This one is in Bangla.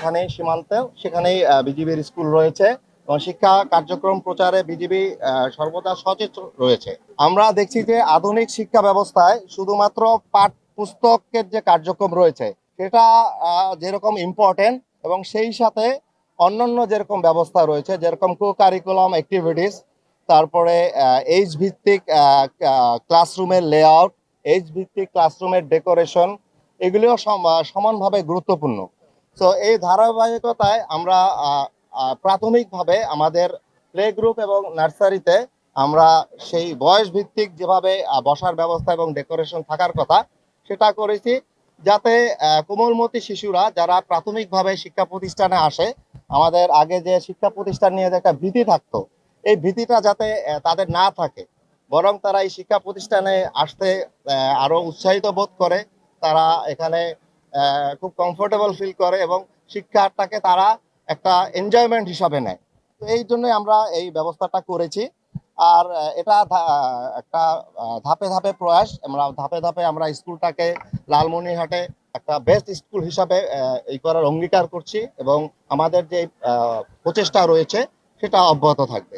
যেখানেই সীমান্তে সেখানেই বিজিবির স্কুল রয়েছে এবং শিক্ষা কার্যক্রম প্রচারে বিজিবি সর্বদা সচেতন রয়েছে। আমরা দেখছি যে আধুনিক শিক্ষা ব্যবস্থায় শুধুমাত্র পাঠ পুস্তকের যে কার্যক্রম রয়েছে সেটা যেরকম ইম্পর্টেন্ট এবং সেই সাথে অন্যান্য যেরকম ব্যবস্থা রয়েছে, যেরকম কো কারিকুলাম অ্যাক্টিভিটিস, তারপরে এইচ ভিত্তিক ক্লাসরুমের লেআউট, এইচ ভিত্তিক ক্লাসরুমের ডেকোরেশন, এগুলিও সমানভাবে গুরুত্বপূর্ণ। তো এই ধারাবাহিকতায় আমরা প্রাথমিকভাবে আমাদের প্লে গ্রুপ এবং নার্সারিতে আমরা সেই বয়স ভিত্তিক যেভাবে বসার ব্যবস্থা এবং ডেকোরেশন থাকার কথা সেটা করেছি, যাতে কোমলমতি শিশুরা যারা প্রাথমিকভাবে শিক্ষা প্রতিষ্ঠানে আসে, আমাদের আগে যে শিক্ষা প্রতিষ্ঠান নিয়ে যে একটা ভীতি থাকতো, এই ভীতিটা যাতে তাদের না থাকে, বরং তারা এই শিক্ষা প্রতিষ্ঠানে আসতে আরো উৎসাহিত বোধ করে, তারা এখানে খুব কমফোর্টেবল ফিল করে এবং শিক্ষাটাকে তারা একটা এনজয়মেন্ট হিসাবে নেয়। তো এই জন্যই আমরা এই ব্যবস্থাটা করেছি। আর এটা একটা ধাপে ধাপে প্রয়াস, আমরা ধাপে ধাপে আমরা স্কুলটাকে লালমনিরহাটে একটা বেস্ট স্কুল হিসাবে এই করার অঙ্গীকার করছি এবং আমাদের যে প্রচেষ্টা রয়েছে সেটা অব্যাহত থাকবে।